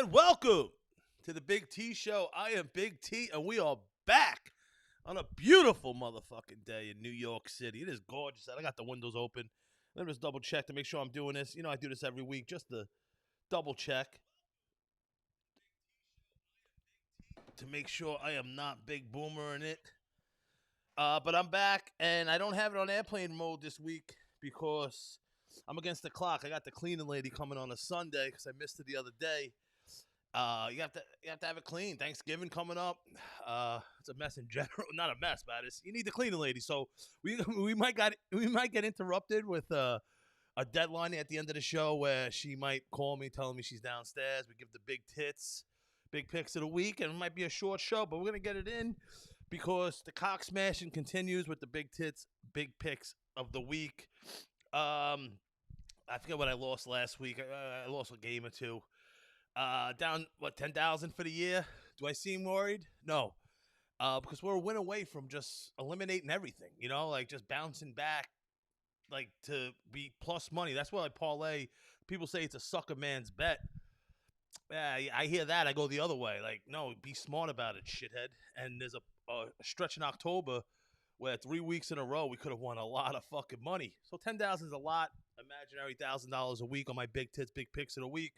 And welcome to the Big T Show. I am Big T, and we are back on a beautiful motherfucking day in New York City. It is gorgeous. I got the windows open. Let me just double check to make sure I'm doing this. You know, I do this every week just to double check to make sure I am not Big Boomer in it. But I'm back, and I don't have it on airplane mode this week because I'm against the clock. I got the cleaning lady coming on a Sunday because I missed it the other day. You have to have it clean. Thanksgiving coming up. It's a mess in general. Not a mess, but you need the cleaning lady. So we might get interrupted with a deadline at the end of the show where she might call me telling me she's downstairs. We give the big picks of the week, and it might be a short show, but we're gonna get it in because the cock smashing continues with the big picks of the week. I forget what I lost last week. I lost a game or two. Down 10,000 for the year. Do I seem worried? No, because we're a win away from just eliminating everything. You know, like just bouncing back, like to be plus money. That's why I parlay. People say it's a sucker man's bet. I hear that. I go the other way. Like, no, be smart about it, shithead. And there's a stretch in October where 3 weeks in a row we could have won a lot of fucking money. So 10,000 is a lot. Imaginary $1,000 a week on my big picks of the week.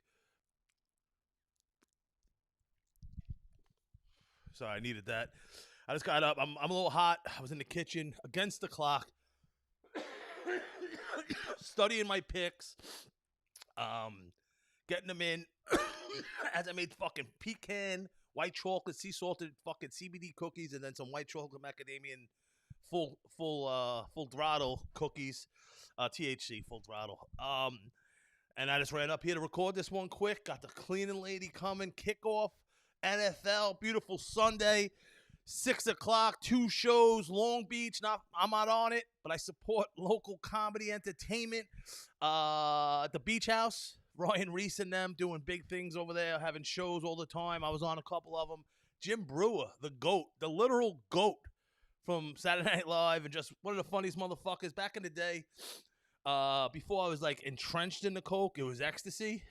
Sorry, I needed that. I just got up. I'm a little hot. I was in the kitchen against the clock, studying my picks, getting them in. As I made fucking pecan, white chocolate, sea salted fucking CBD cookies, and then some white chocolate macadamia full throttle cookies, THC full throttle. And I just ran up here to record this one quick. Got the cleaning lady coming. Kickoff. NFL, beautiful Sunday, 6 o'clock, 2 shows, Long Beach. I'm not on it, but I support local comedy entertainment. At the Beach House, Ryan Reese and them doing big things over there, having shows all the time. I was on a couple of them. Jim Brewer, the GOAT, the literal GOAT from Saturday Night Live, and just one of the funniest motherfuckers. Back in the day, before I was like entrenched in the coke, it was ecstasy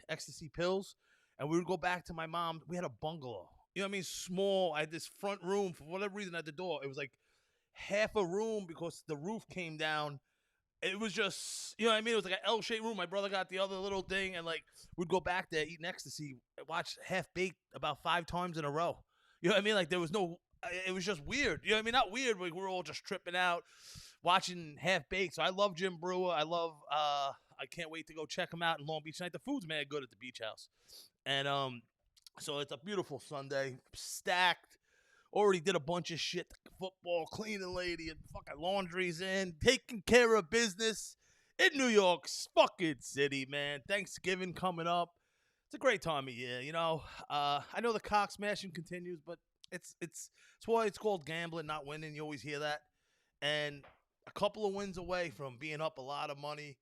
pills. And we would go back to my mom. We had a bungalow. You know what I mean? Small. I had this front room. For whatever reason, at the door, it was like half a room because the roof came down. It was just, you know what I mean? It was like an L-shaped room. My brother got the other little thing. And, like, we'd go back there, eating ecstasy, watch Half-Baked about 5 times in a row. You know what I mean? Like, there was no, it was just weird. You know what I mean? Not weird. Like, we were all just tripping out, watching Half-Baked. So I love Jim Brewer. I can't wait to go check him out in Long Beach tonight. The food's mad good at the Beach House. And so it's a beautiful Sunday, stacked. Already did a bunch of shit. Football, cleaning lady, and fucking laundry's in. Taking care of business in New York fucking city, man. Thanksgiving coming up. It's a great time of year, you know. I know the cock smashing continues, but it's why it's called gambling, not winning. You always hear that. And a couple of wins away from being up a lot of money,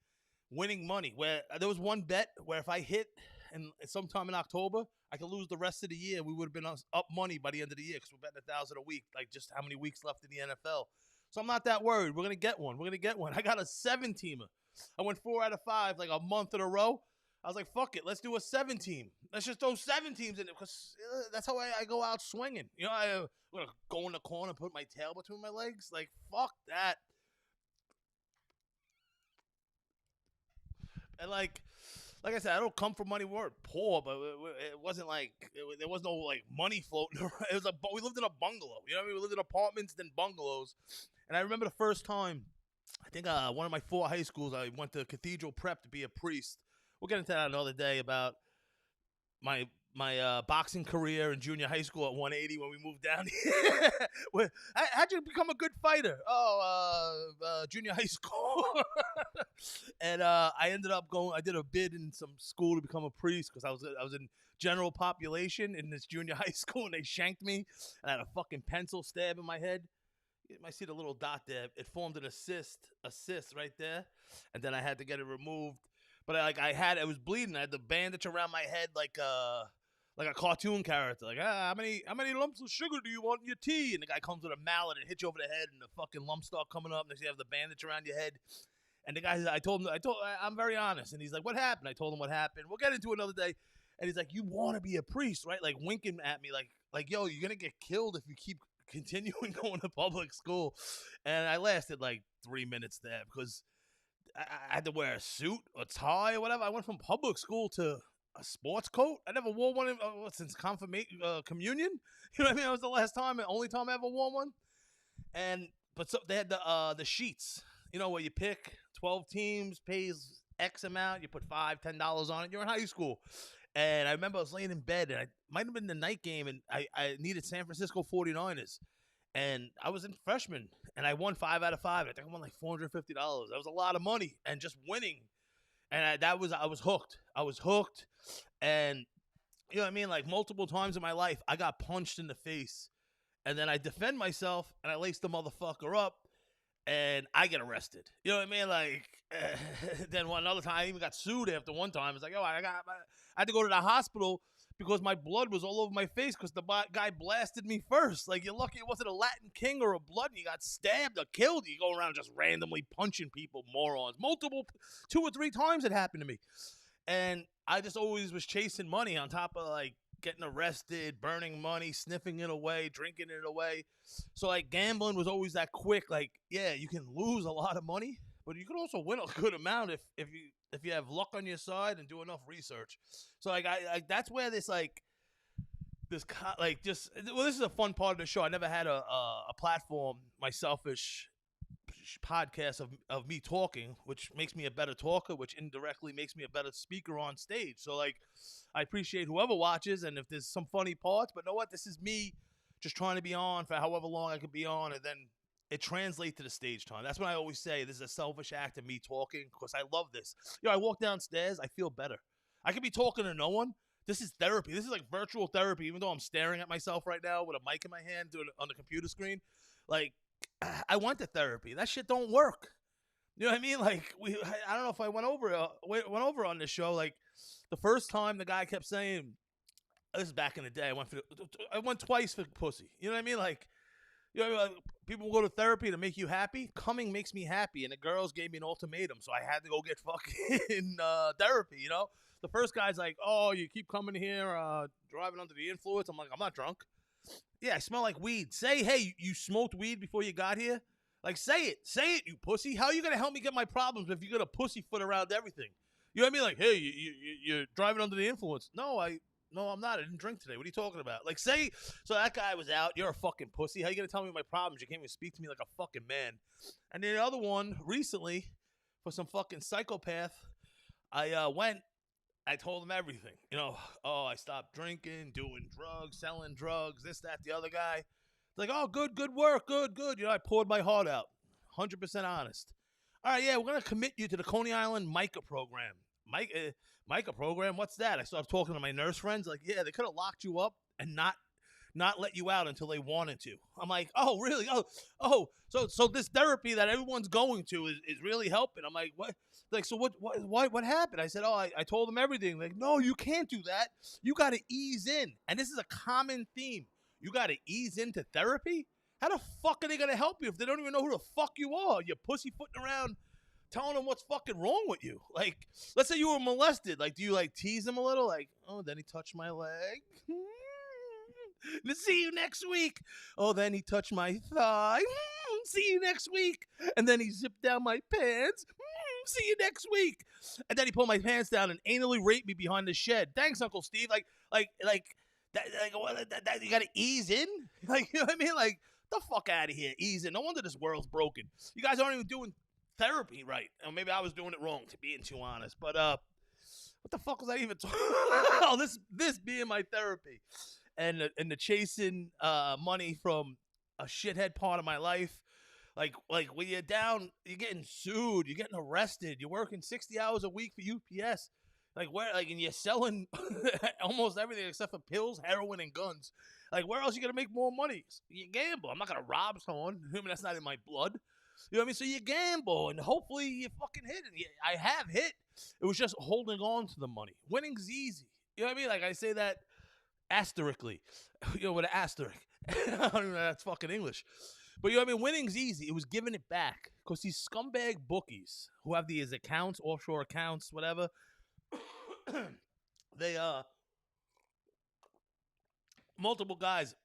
winning money. Where there was one bet where if I hit and sometime in October, I could lose the rest of the year. We would have been up money by the end of the year because we're betting $1,000 a week, like just how many weeks left in the NFL. So I'm not that worried. We're going to get one. I got a 7-teamer. I went 4 out of 5, like a month in a row. I was like, fuck it. Let's do a 7-team. Let's just throw 7 teams in it because that's how I go out swinging. You know, I'm going to go in the corner and put my tail between my legs. Like, fuck that. And like I said, I don't come from money. We weren't poor, but it wasn't like there was no like money floating around. We lived in a bungalow. You know what I mean? We lived in apartments, then bungalows. And I remember the first time. I think one of my 4 high schools, I went to Cathedral Prep to be a priest. We'll get into that another day about my boxing career in junior high school at 180 when we moved down here. How'd you become a good fighter? Junior high school. And I ended up going. I did a bid in some school to become a priest because I was in general population in this junior high school, and they shanked me. And I had a fucking pencil stab in my head. You might see the little dot there. It formed an assist right there, and then I had to get it removed. But I was bleeding. I had the bandage around my head like a cartoon character. Like, how many lumps of sugar do you want in your tea? And the guy comes with a mallet and hits you over the head, and the fucking lumps start coming up. And you have the bandage around your head. And the guy, I'm very honest. And he's like, what happened? I told him what happened. We'll get into it another day. And he's like, you want to be a priest, right? Like winking at me, like, yo, you're gonna get killed if you keep continuing going to public school. And I lasted like 3 minutes there because I had to wear a suit, a tie, or whatever. I went from public school to a sports coat. I never wore one since confirmation, communion. You know what I mean? That was the last time, and only time I ever wore one. And but so they had the sheets, you know, where you pick 12 teams, pays X amount, you put $5, $10 on it. You're in high school. And I remember I was laying in bed, and I might have been the night game, and I needed San Francisco 49ers. And I was in freshman, and I won 5 out of 5. I think I won like $450. That was a lot of money, and just winning. And I was hooked. I was hooked, and you know what I mean? Like multiple times in my life, I got punched in the face, and then I defend myself, and I lace the motherfucker up, and I get arrested. You know what I mean? Like, then one other time, I even got sued after one time. It's like, oh, I had to go to the hospital because my blood was all over my face because the guy blasted me first. Like, you're lucky it wasn't a Latin king or a blood and you got stabbed or killed. You go around just randomly punching people, morons. Multiple, 2 or 3 times it happened to me. And I just always was chasing money on top of, like, getting arrested, burning money, sniffing it away, drinking it away. So, like, gambling was always that quick. Like, yeah, you can lose a lot of money, but you can also win a good amount if you have luck on your side and do enough research. So, like, I that's where this, like, this is a fun part of the show. I never had a platform, my selfish podcast of me talking, which makes me a better talker, which indirectly makes me a better speaker on stage. So, like, I appreciate whoever watches, and if there's some funny parts, but know what? This is me just trying to be on for however long I could be on, and then it translates to the stage time. That's what I always say. This is a selfish act of me talking because I love this. You know, I walk downstairs, I feel better. I could be talking to no one. This is therapy. This is like virtual therapy, even though I'm staring at myself right now with a mic in my hand doing it on the computer screen. Like, I went to therapy. That shit don't work. You know what I mean? Like, I don't know if I went over on this show. Like, the first time the guy kept saying, this is back in the day, I went twice for pussy. You know what I mean? Like, you know, like, people go to therapy to make you happy. Coming makes me happy, and the girls gave me an ultimatum, so I had to go get fucking therapy. You know, the first guy's like, "Oh, you keep coming here, driving under the influence." I'm like, "I'm not drunk." Yeah, I smell like weed. Say, hey, you smoked weed before you got here. Like, say it, you pussy. How are you gonna help me get my problems if you got a pussyfoot around everything? You know what I mean? Like, hey, you're driving under the influence. No, I'm not. I didn't drink today. What are you talking about? Like, say, so that guy was out. You're a fucking pussy. How you going to tell me my problems? You can't even speak to me like a fucking man. And then the other one, recently, for some fucking psychopath, I told him everything. You know, oh, I stopped drinking, doing drugs, selling drugs, this, that, the other guy. It's like, oh, good work, good. You know, I poured my heart out. 100% honest. All right, yeah, we're going to commit you to the Coney Island MICA program. MICA program? What's that? I started talking to my nurse friends. Like, yeah, they could have locked you up and not let you out until they wanted to. I'm like, oh, really? Oh, so this therapy that everyone's going to is really helping. I'm like, what? Like, so what happened? I said, oh, I told them everything. Like, no, you can't do that. You got to ease in. And this is a common theme. You got to ease into therapy? How the fuck are they going to help you if they don't even know who the fuck you are? You're pussyfooting around telling them what's fucking wrong with you. Like, let's say you were molested. Like, do you, like, tease them a little? Like, oh, then he touched my leg. See you next week. Oh, then he touched my thigh. See you next week. And then he zipped down my pants. See you next week. And then he pulled my pants down and anally raped me behind the shed. Thanks, Uncle Steve. Like that, you got to ease in. Like, you know what I mean? Like, the fuck out of here. Ease in. No wonder this world's broken. You guys aren't even doing therapy right. Or maybe I was doing it wrong, to being too honest. But what the fuck was I even talking? Oh, this being my therapy, and the chasing money from a shithead part of my life. Like when you're down, you're getting sued, you're getting arrested, you're working 60 hours a week for UPS. And you're selling almost everything except for pills, heroin, and guns. Like, where else are you gonna make more money? You gamble. I'm not gonna rob someone. I mean, that's not in my blood. You know what I mean? So you gamble, and hopefully you fucking hit it. I have hit. It was just holding on to the money. Winning's easy. You know what I mean? Like, I say that asterically. You know, with an asterisk. I don't even know that's fucking English. But you know what I mean? Winning's easy. It was giving it back. Because these scumbag bookies who have these accounts, offshore accounts, whatever, they multiple guys.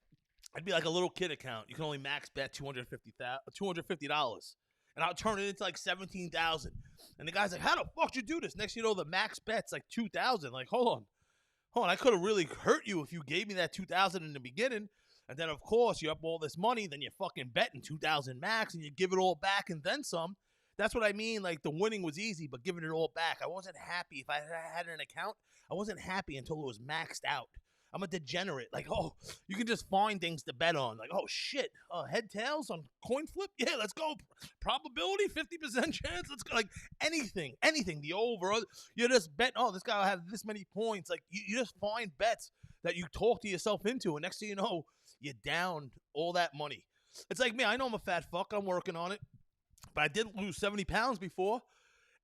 I'd be like a little kid account. You can only max bet $250, and I'll turn it into like 17,000. And the guy's like, "How the fuck you do this?" Next, you know, the max bet's like 2,000. Like, hold on, I could have really hurt you if you gave me that 2,000 in the beginning. And then, of course, you up all this money, then you're fucking betting 2,000 max, and you give it all back and then some. That's what I mean. Like, the winning was easy, but giving it all back. I wasn't happy. If I had an account, I wasn't happy until it was maxed out. I'm a degenerate. Like, oh, you can just find things to bet on. Like, oh, shit. Head tails on coin flip? Yeah, let's go. Probability, 50% chance? Let's go. Like, anything. The over. You just bet, oh, this guy will have this many points. Like, you just find bets that you talk to yourself into, and next thing you know, you're down all that money. It's like me. I know I'm a fat fuck. I'm working on it. But I did lose 70 pounds before.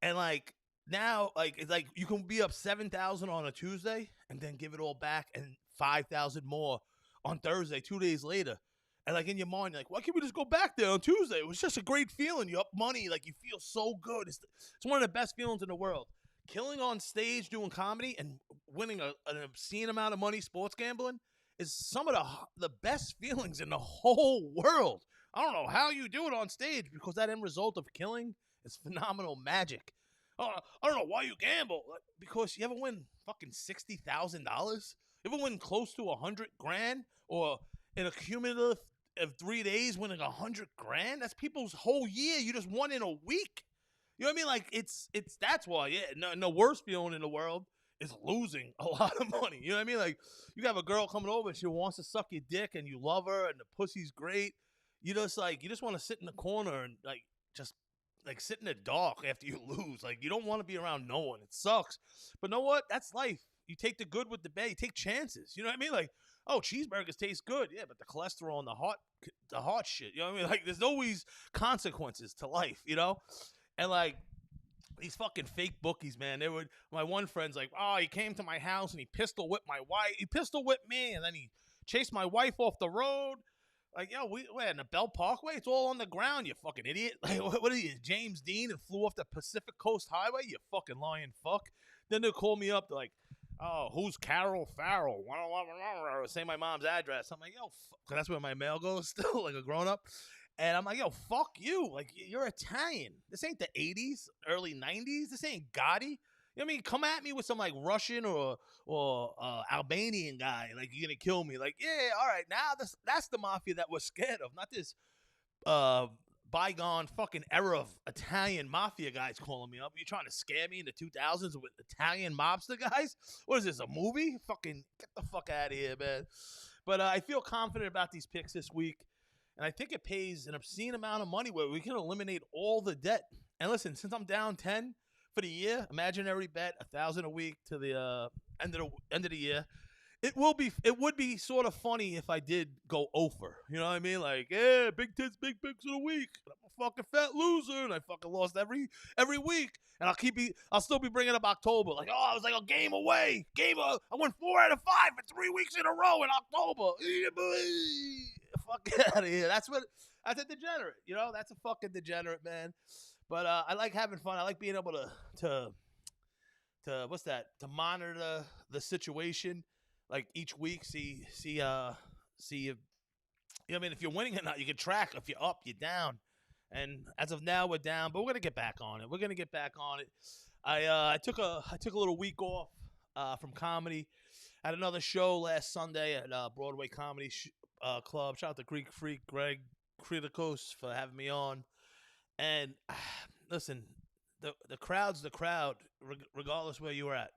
And, like, now, like, it's like you can be up 7,000 on a Tuesday and then give it all back and 5,000 more on Thursday, 2 days later. And, like, in your mind, you're like, why can't we just go back there on Tuesday? It was just a great feeling. You up money. Like, you feel so good. It's one of the best feelings in the world. Killing on stage doing comedy and winning an obscene amount of money sports gambling is some of the best feelings in the whole world. I don't know how you do it on stage because that end result of killing is phenomenal magic. I don't know why you gamble. Because you ever win fucking $60,000? You ever win close to $100,000? Or in a cumulative of 3 days winning $100,000? That's people's whole year. You just won in a week. You know what I mean? Like, it's that's why, yeah. No worst feeling in the world is losing a lot of money. You know what I mean? Like, you have a girl coming over and she wants to suck your dick and you love her and the pussy's great. You just want to sit in the corner and just sit in the dark after you lose. Like, you don't want to be around no one. It sucks. But know what? That's life. You take the good with the bad. You take chances. You know what I mean? Like, oh, cheeseburgers taste good. Yeah, but the cholesterol and the heart shit. You know what I mean? Like, there's always consequences to life, you know? And, like, these fucking fake bookies, man. My one friend's like, oh, he came to my house and he pistol whipped my wife. He pistol whipped me, and then he chased my wife off the road. Like, yo, we're in the Bell Parkway. It's all on the ground, you fucking idiot. Like, what are you, James Dean, and flew off the Pacific Coast Highway? You fucking lying fuck. Then they'll call me up. They're like, oh, who's Carol Farrell? Say my mom's address. I'm like, yo, fuck. That's where my mail goes still, like a grown-up. And I'm like, yo, fuck you. Like, you're Italian. This ain't the 80s, early 90s. This ain't Gotti. You know what I mean? Come at me with some, like, Russian or Albanian guy. Like, you're going to kill me. Like, yeah, all right. Now that's the mafia that we're scared of. Not this bygone fucking era of Italian mafia guys calling me up. You trying to scare me in the 2000s with Italian mobster guys? What is this, a movie? Fucking get the fuck out of here, man. But I feel confident about these picks this week. And I think it pays an obscene amount of money where we can eliminate all the debt. And listen, since I'm down 10 for the year, imaginary bet, $1,000 a week to the end of the year. It would be sort of funny if I did go over. You know what I mean? Like, yeah, big tits, big picks of the week. I'm a fucking fat loser, and I fucking lost every week. And I'll still be bringing up October. Like, oh, I was like a game away. I won 4 out of 5 for 3 weeks in a row in October. Fuck out of here. That's a degenerate. You know, that's a fucking degenerate, man. But I like having fun. I like being able to what's that? To monitor the situation, like each week. See if you know what I mean. If you're winning or not, you can track. If you're up, you're down. And as of now, we're down, but we're gonna get back on it. I took a little week off from comedy. I had another show last Sunday at Broadway Comedy Club. Shout out to Greek Freak Greg Kritikos for having me on. And listen, the crowd's the crowd, regardless where you were at.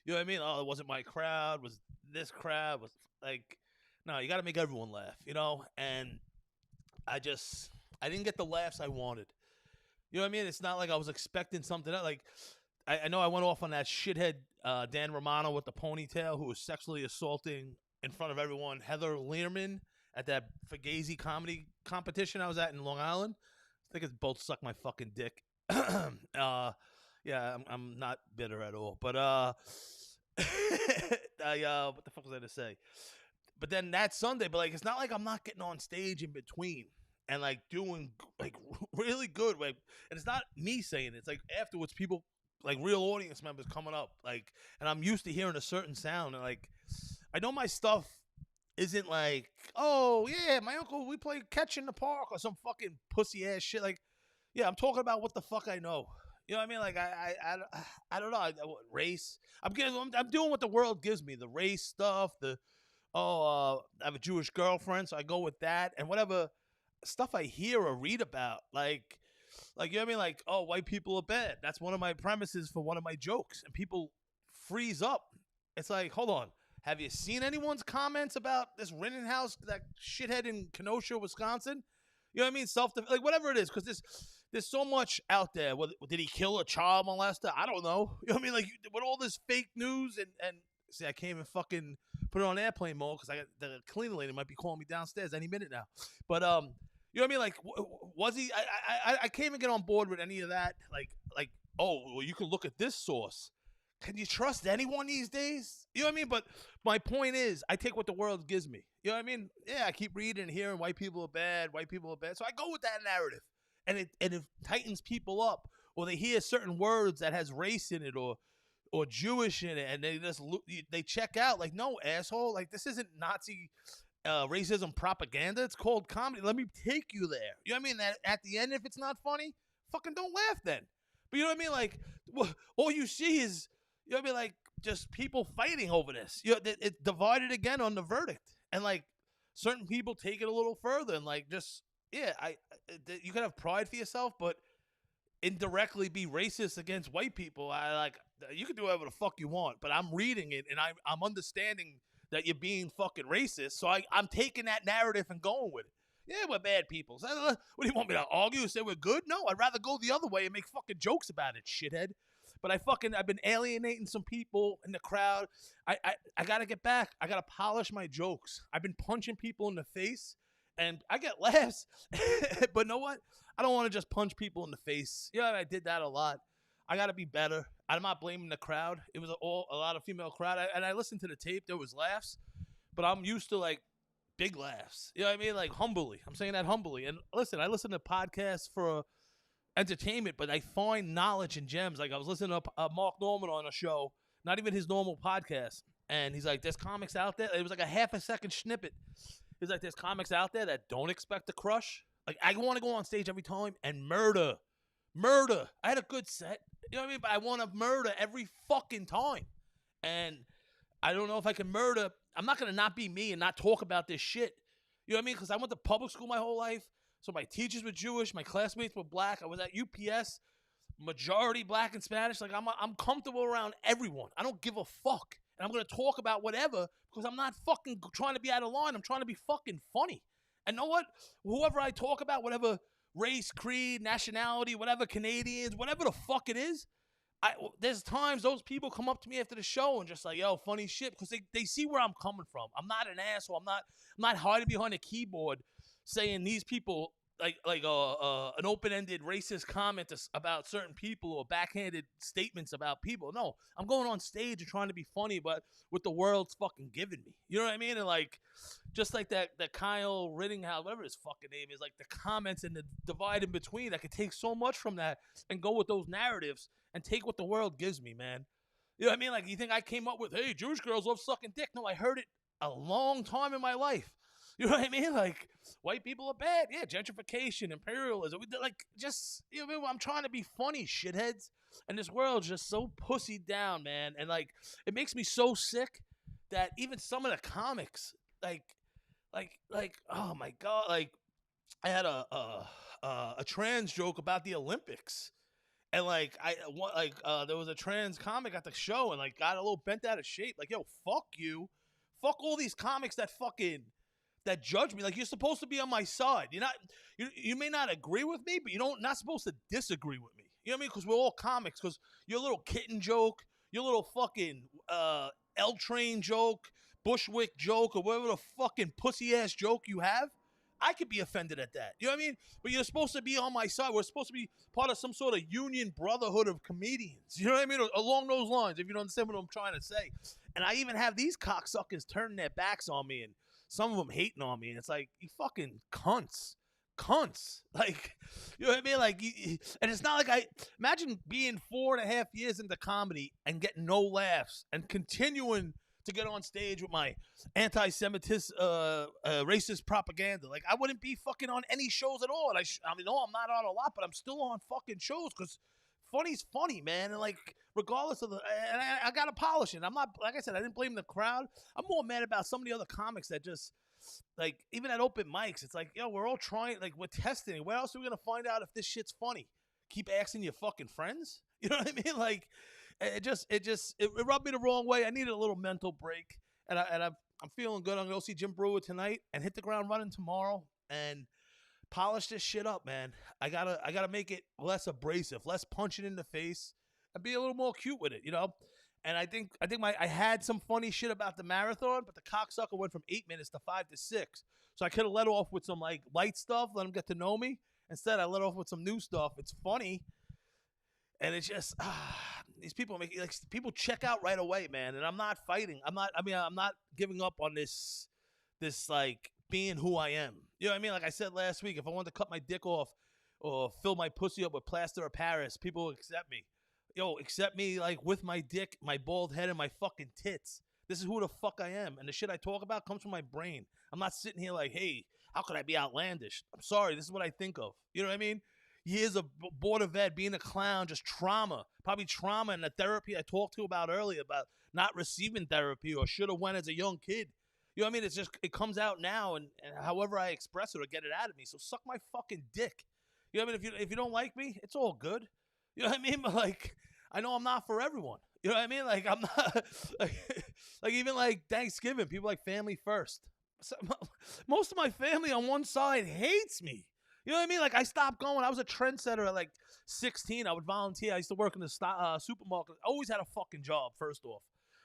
You know what I mean? Oh, it wasn't my crowd. Was this crowd? Was like, no, you got to make everyone laugh, you know? And I didn't get the laughs I wanted. You know what I mean? It's not like I was expecting something else. Like, I know I went off on that shithead Dan Romano with the ponytail who was sexually assaulting in front of everyone Heather Learman at that Fugazi comedy competition I was at in Long Island. I think it's both suck my fucking dick. Yeah, I'm not bitter at all. But what the fuck was I to say? But then that Sunday, but like it's not like I'm not getting on stage in between and like doing like really good. Like, and it's not me saying it. It's like afterwards, people like real audience members coming up, like, and I'm used to hearing a certain sound, and like I know my stuff isn't like, oh yeah, my uncle, we play catch in the park or some fucking pussy ass shit. Like, yeah, I'm talking about what the fuck I know. You know what I mean? Like I don't know. Race. I'm doing what the world gives me. The race stuff. I have a Jewish girlfriend, so I go with that and whatever stuff I hear or read about. Like you know what I mean? Like, oh, white people are bad. That's one of my premises for one of my jokes, and people freeze up. It's like, hold on. Have you seen anyone's comments about this Rittenhouse, that shithead in Kenosha, Wisconsin? You know what I mean? Like whatever it is, because there's so much out there. Did he kill a child molester? I don't know. You know what I mean? Like with all this fake news and see, I can't even fucking put it on airplane mode because I got the cleaning lady might be calling me downstairs any minute now. But you know what I mean? Like was he? I can't even get on board with any of that. Like oh, well, you can look at this source. Can you trust anyone these days? You know what I mean? But my point is, I take what the world gives me. You know what I mean? Yeah, I keep reading and hearing white people are bad, white people are bad. So I go with that narrative. And it tightens people up, or they hear certain words that has race in it or Jewish in it, and they check out like, no, asshole, like this isn't Nazi racism propaganda. It's called comedy. Let me take you there. You know what I mean? That at the end, if it's not funny, fucking don't laugh then. But you know what I mean? Like all you see is, you know what I mean? Like just people fighting over this. You know, it's divided again on the verdict, and like certain people take it a little further, and like just. Yeah, you can have pride for yourself, but indirectly be racist against white people. You can do whatever the fuck you want, but I'm reading it and I'm understanding that you're being fucking racist. So I'm taking that narrative and going with it. Yeah, we're bad people. So, what do you want me to argue? Say we're good? No, I'd rather go the other way and make fucking jokes about it, shithead. But I've been alienating some people in the crowd. I gotta get back. I gotta polish my jokes. I've been punching people in the face. And I get laughs, but know what? I don't want to just punch people in the face. Yeah, I did that a lot. I got to be better. I'm not blaming the crowd. It was a lot of female crowd. And I listened to the tape. There was laughs, but I'm used to like big laughs. You know what I mean? Like humbly. I'm saying that humbly. And listen, I listen to podcasts for entertainment, but I find knowledge and gems. Like I was listening to Mark Norman on a show, not even his normal podcast. And he's like, there's comics out there. It was like a half a second snippet. He's like, there's comics out there that don't expect to crush. Like, I want to go on stage every time and murder. I had a good set. You know what I mean? But I want to murder every fucking time. And I don't know if I can murder. I'm not going to not be me and not talk about this shit. You know what I mean? Because I went to public school my whole life. So my teachers were Jewish. My classmates were black. I was at UPS. Majority black and Spanish. Like, I'm comfortable around everyone. I don't give a fuck. And I'm going to talk about whatever because I'm not fucking trying to be out of line. I'm trying to be fucking funny. And know what? Whoever I talk about, whatever race, creed, nationality, whatever, Canadians, whatever the fuck it is, there's times those people come up to me after the show and just like, yo, funny shit, because they see where I'm coming from. I'm not an asshole. I'm not hiding behind a keyboard saying these people an open-ended racist comment about certain people or backhanded statements about people. No, I'm going on stage and trying to be funny, but what the world's fucking giving me. You know what I mean? And like, just like that Kyle Rittenhouse, whatever his fucking name is, like the comments and the divide in between, I could take so much from that and go with those narratives and take what the world gives me, man. You know what I mean? Like, you think I came up with, hey, Jewish girls love sucking dick? No, I heard it a long time in my life. You know what I mean? Like, white people are bad. Yeah, gentrification, imperialism. Like, just, you know what I mean? I'm trying to be funny, shitheads. And this world's just so pussied down, man. And, like, it makes me so sick that even some of the comics, like, oh, my God. Like, I had a trans joke about the Olympics. And, like, there was a trans comic at the show and, like, got a little bent out of shape. Like, yo, fuck you. Fuck all these comics that judge me. Like, you're supposed to be on my side. You may not agree with me, but not supposed to disagree with me. You know what I mean? Because we're all comics. Because your little kitten joke, your little fucking L Train joke, Bushwick joke, or whatever the fucking pussy ass joke you have, I could be offended at that. You know what I mean? But you're supposed to be on my side. We're supposed to be part of some sort of union brotherhood of comedians. You know what I mean? Along those lines, if you don't understand what I'm trying to say. And I even have these cocksuckers turning their backs on me and some of them hating on me, and it's like, you fucking cunts. Like, you know what I mean? Like, and it's not like imagine being 4.5 years into comedy and getting no laughs and continuing to get on stage with my anti-Semitic, racist propaganda. Like, I wouldn't be fucking on any shows at all. And I mean, no, I'm not on a lot, but I'm still on fucking shows because funny's funny, man. And like, regardless of and I got to polish it. I'm not, like I said, I didn't blame the crowd. I'm more mad about some of the other comics that just, like, even at open mics, it's like, yo, we're all trying, like, we're testing it. Where else are we going to find out if this shit's funny? Keep asking your fucking friends? You know what I mean? Like, it rubbed me the wrong way. I needed a little mental break. And I'm feeling good. I'm going to go see Jim Brewer tonight and hit the ground running tomorrow and polish this shit up, man. I gotta make it less abrasive, less punching in the face, and be a little more cute with it, you know? And I think I had some funny shit about the marathon, but the cocksucker went from 8 minutes to 5 to 6. So I could have let off with some like light stuff, let them get to know me. Instead, I let off with some new stuff. It's funny, and it's just these people people check out right away, man. And I'm not fighting. I'm not giving up on this like being who I am. You know what I mean? Like I said last week, if I wanted to cut my dick off or fill my pussy up with plaster of Paris, people will accept me. Yo, accept me like with my dick, my bald head, and my fucking tits. This is who the fuck I am. And the shit I talk about comes from my brain. I'm not sitting here like, hey, how could I be outlandish? I'm sorry, this is what I think of. You know what I mean? Years of board of ed, being a clown, just trauma. Probably trauma in the therapy I talked to about earlier about not receiving therapy or should have went as a young kid. You know what I mean? It's just, it comes out now, and however I express it or get it out of me. So suck my fucking dick. You know what I mean? If you don't like me, it's all good. You know what I mean? But like, I know I'm not for everyone. You know what I mean? Like, I'm not, like even like Thanksgiving, people like family first. So, most of my family on one side hates me. You know what I mean? Like, I stopped going. I was a trendsetter at like 16. I would volunteer. I used to work in the supermarket. I always had a fucking job, first off.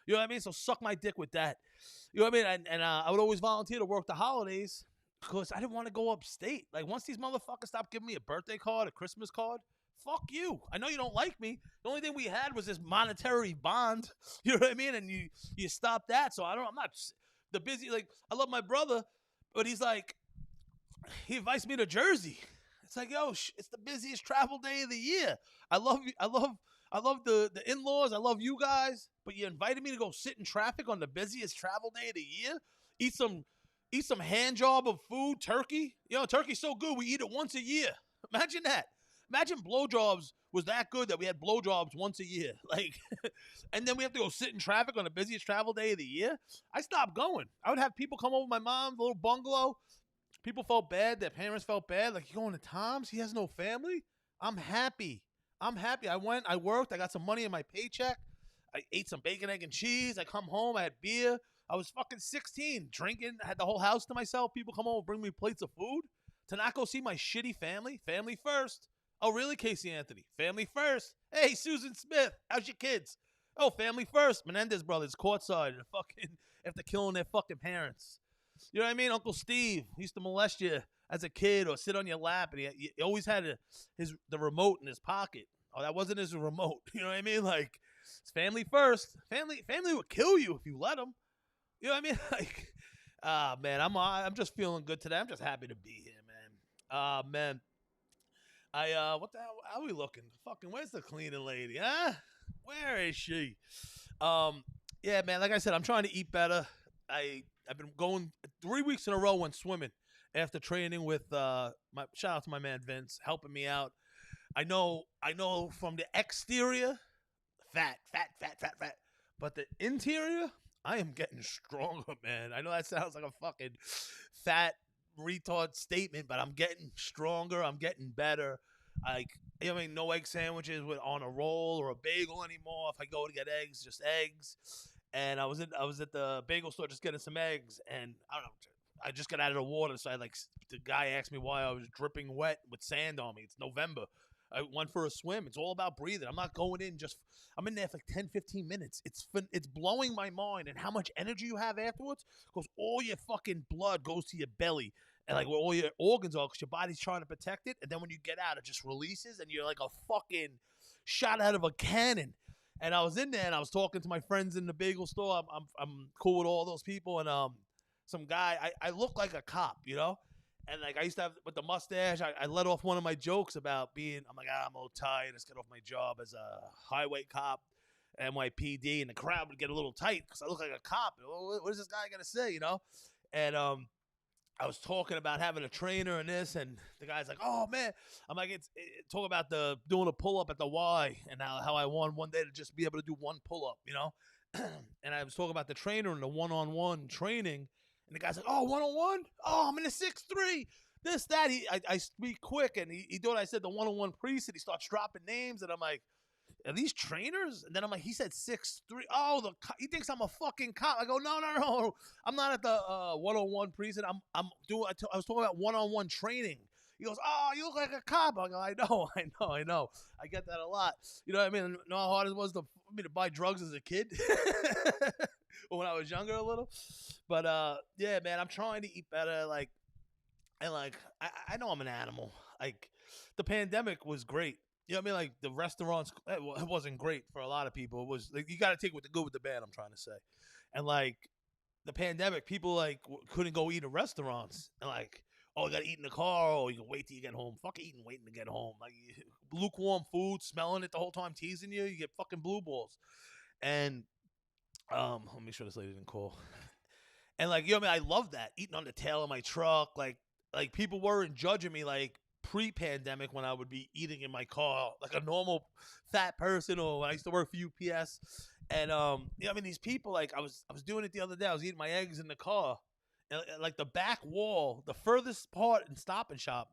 You know what I mean? So suck my dick with that. You know what I mean? And I would always volunteer to work the holidays because I didn't want to go upstate. Like, once these motherfuckers stopped giving me a birthday card, a Christmas card, fuck you. I know you don't like me. The only thing we had was this monetary bond. You know what I mean? And you stopped that. So I'm not the busy. Like, I love my brother, but he's like, he invites me to Jersey. It's like, yo, it's the busiest travel day of the year. I love you. I love the in-laws. I love you guys. But you invited me to go sit in traffic on the busiest travel day of the year? Eat some hand job of food, turkey. You know, turkey's so good we eat it once a year. Imagine that. Imagine blowjobs was that good that we had blowjobs once a year. Like, and then we have to go sit in traffic on the busiest travel day of the year. I stopped going. I would have people come over to my mom's little bungalow. People felt bad. Their parents felt bad. Like, you going to Tom's? He has no family? I'm happy. I went. I worked. I got some money in my paycheck. I ate some bacon, egg, and cheese. I come home. I had beer. I was fucking 16, drinking. I had the whole house to myself. People come over, bring me plates of food. To not go see my shitty family? Family first. Oh, really, Casey Anthony? Family first. Hey, Susan Smith, how's your kids? Oh, family first. Menendez brothers, courtside, after killing their fucking parents. You know what I mean? Uncle Steve used to molest you as a kid or sit on your lap, and he always had the remote in his pocket. Oh, that wasn't his remote. You know what I mean? Like, it's family first. Family would kill you if you let them. You know what I mean? Like, man, I'm just feeling good today. I'm just happy to be here, man. Man, what the hell? How are we looking? Fucking, where's the cleaning lady? Huh? Where is she? Yeah, man. Like I said, I'm trying to eat better. I've been going 3 weeks in a row when swimming after training with shout out to my man Vince helping me out. I know from the exterior, fat, but the interior, I am getting stronger, man. I know that sounds like a fucking fat retard statement, but I'm getting stronger. I'm getting better. Like, I mean, no egg sandwiches on a roll or a bagel anymore. If I go to get eggs, just eggs. And I was at the bagel store just getting some eggs, and I don't know. I just got out of the water, so the guy asked me why I was dripping wet with sand on me. It's November. I went for a swim. It's all about breathing. I'm not going in I'm in there for like 10, 15 minutes. It's blowing my mind and how much energy you have afterwards, because all your fucking blood goes to your belly and like where all your organs are, because your body's trying to protect it. And then when you get out, it just releases and you're like a fucking shot out of a cannon. And I was in there and I was talking to my friends in the bagel store. I'm cool with all those people. And some guy, I look like a cop, you know? And like I used to have with the mustache, I let off one of my jokes about I'm like, I'm a little tired. Let's get off my job as a highway cop. NYPD, and the crowd would get a little tight because I look like a cop. What is this guy gonna say, you know? And I was talking about having a trainer and this, and the guy's like, "Oh man," I'm like, "It's talk about doing a pull up at the Y and how I won one day to just be able to do one pull up, you know." And I was talking about the trainer and the one-on-one training, and the guy's like, "Oh, one-on-one? Oh, I'm in a 6'3". This, that. I speak quick, and he thought I said the one-on-one priest, and he starts dropping names, and I'm like, "Are these trainers?" And then I'm like, he said 6'3". Oh, he thinks I'm a fucking cop. I go, no. I'm not at the one-on-one precinct. I was talking about one-on-one training. He goes, "Oh, you look like a cop." I go, I know. I get that a lot. You know what I mean? Know how hard it was for me to buy drugs as a kid? Or when I was younger a little. But yeah, man, I'm trying to eat better. I know I'm an animal. Like, the pandemic was great. You know what I mean? Like, the restaurants, it wasn't great for a lot of people. It was like, you got to take with the good with the bad, I'm trying to say. And like, the pandemic, people like couldn't go eat at restaurants. And like, oh, you got to eat in the car, or you can wait till you get home. Fuck eating, waiting to get home. Like, lukewarm food, smelling it the whole time, teasing you get fucking blue balls. And let me make sure this lady didn't call. And like, you know what I mean? I love that, eating on the tail of my truck. Like people weren't judging me like pre-pandemic when I would be eating in my car like a normal fat person, or when I used to work for UPS. And you know what I mean, these people, like, I was doing it the other day. I was eating my eggs in the car, and like the back wall, the furthest part in Stop and Shop,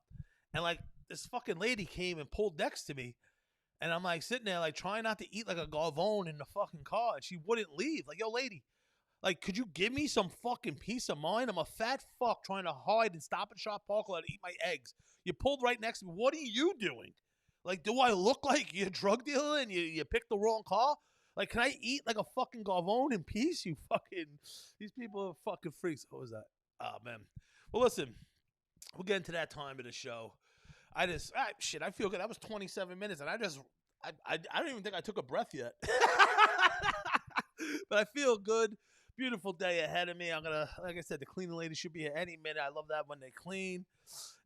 and like this fucking lady came and pulled next to me, and I'm like sitting there like trying not to eat like a garvone in the fucking car, and she wouldn't leave. Like, yo, lady, like, could you give me some fucking peace of mind? I'm a fat fuck trying to hide in Stop and Shop parking lot to eat my eggs. You pulled right next to me. What are you doing? Like, do I look like you're a drug dealer and you picked the wrong car? Like, can I eat like a fucking garvone in peace? You fucking, these people are fucking freaks. What was that? Oh, man. Well, listen, we'll get into that time of the show. I feel good. That was 27 minutes, and I don't even think I took a breath yet. But I feel good. Beautiful day ahead of me. I'm going to, like I said, the cleaning lady should be here any minute. I love that when they clean.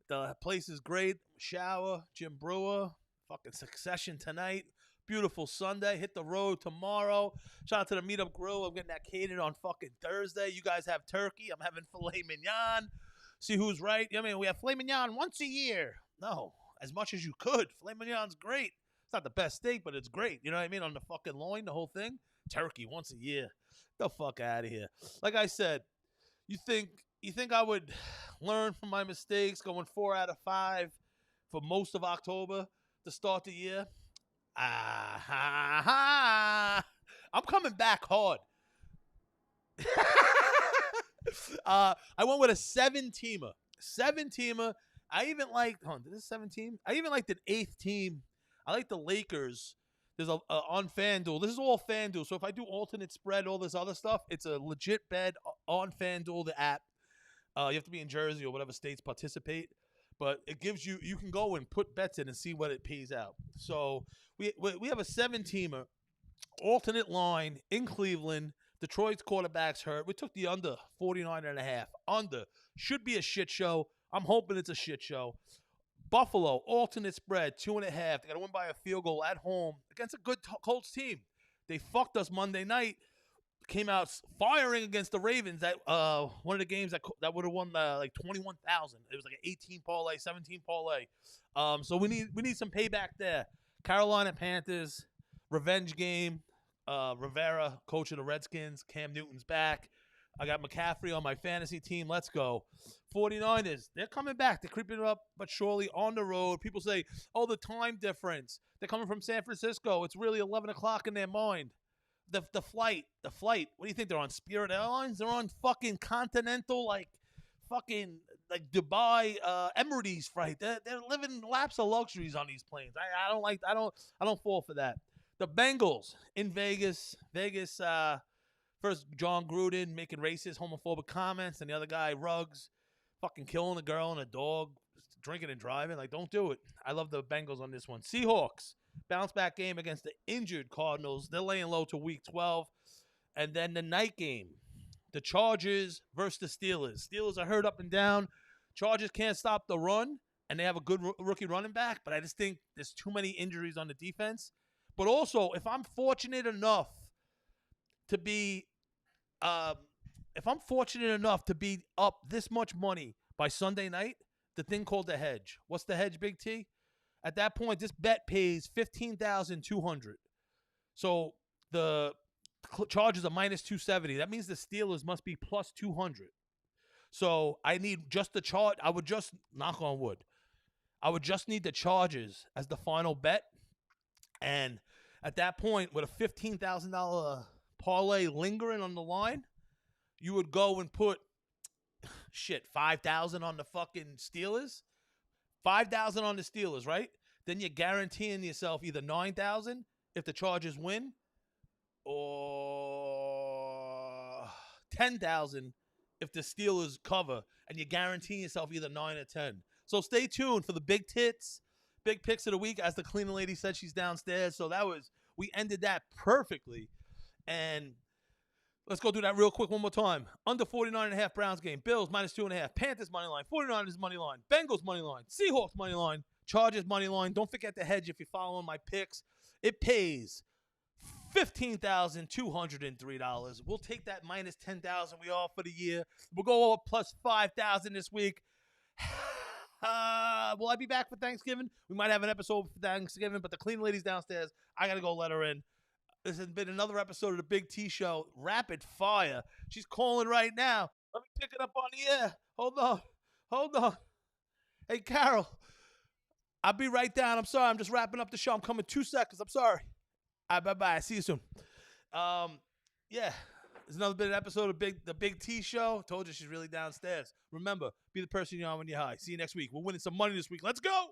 The place is great. Shower, Jim Brewer, fucking Succession tonight. Beautiful Sunday. Hit the road tomorrow. Shout out to the Meetup Grill. I'm getting that catered on fucking Thursday. You guys have turkey. I'm having filet mignon. See who's right. I mean, we have filet mignon once a year. No, as much as you could. Filet mignon's great. It's not the best steak, but it's great. You know what I mean? On the fucking loin, the whole thing. Turkey once a year. The fuck out of here. Like I said, you think I would learn from my mistakes going 4 out of 5 for most of October to start the year? I'm coming back hard. I went with a 7-teamer. 7-teamer. I even liked, this is 7-team? I even liked an 8th team. I like the Lakers. There's on FanDuel. This is all FanDuel. So if I do alternate spread, all this other stuff, it's a legit bet on FanDuel, the app. You have to be in Jersey or whatever states participate. But it gives you can go and put bets in and see what it pays out. So we have a 7-teamer, alternate line in Cleveland. Detroit's quarterback's hurt. We took the under, 49.5. Under. Should be a shit show. I'm hoping it's a shit show. Buffalo, alternate spread, 2.5. They got to win by a field goal at home against a good Colts team. They fucked us Monday night. Came out firing against the Ravens. That one of the games that would have won like 21,000. It was like an 18 parlay, 17 parlay. So we need some payback there. Carolina Panthers, revenge game. Rivera, coach of the Redskins. Cam Newton's back. I got McCaffrey on my fantasy team. Let's go. 49ers, they're coming back. They're creeping up, but surely on the road. People say, oh, the time difference. They're coming from San Francisco. It's really 11 o'clock in their mind. The flight. What do you think? They're on Spirit Airlines? They're on fucking Continental, like Dubai Emirates flight. They're living laps of luxuries on these planes. I don't fall for that. The Bengals in Vegas. First, John Gruden making racist, homophobic comments, and the other guy, Ruggs, fucking killing a girl and a dog, drinking and driving. Like, don't do it. I love the Bengals on this one. Seahawks, bounce back game against the injured Cardinals. They're laying low to week 12. And then the night game, the Chargers versus the Steelers. Steelers are hurt up and down. Chargers can't stop the run, and they have a good rookie running back, but I just think there's too many injuries on the defense. But also, if I'm fortunate enough to be, up this much money by Sunday night, the thing called the hedge. What's the hedge, Big T? At that point, this bet pays 15,200. So the Chargers are minus 270. That means the Steelers must be plus 200. So I need just the chart. I would just knock on wood. I would just need the Chargers as the final bet. And at that point, with a $15,000 parlay lingering on the line, you would go and put 5,000 on the fucking Steelers. 5,000 on the Steelers, right? Then you're guaranteeing yourself either 9,000 if the Chargers win, or 10,000 if the Steelers cover, and you're guaranteeing yourself either 9 or 10. So stay tuned for the big tits, big picks of the week. As the cleaning lady said, she's downstairs. So we ended that perfectly. And let's go do that real quick one more time. Under 49.5 Browns game. Bills minus 2.5. Panthers money line. 49ers money line. Bengals money line. Seahawks money line. Chargers money line. Don't forget the hedge if you're following my picks. It pays $15,203. We'll take that minus 10,000 we all for the year. We'll go over plus 5,000 this week. Will I be back for Thanksgiving? We might have an episode for Thanksgiving, but the clean lady's downstairs. I got to go let her in. This has been another episode of the Big T Show. Rapid fire. She's calling right now. Let me pick it up on the air. Hold on. Hey, Carol. I'll be right down. I'm sorry. I'm just wrapping up the show. I'm coming 2 seconds. I'm sorry. All right, bye-bye. See you soon. Yeah. There's another bit of episode of the Big T Show. Told you she's really downstairs. Remember, be the person you are when you're high. See you next week. We're winning some money this week. Let's go.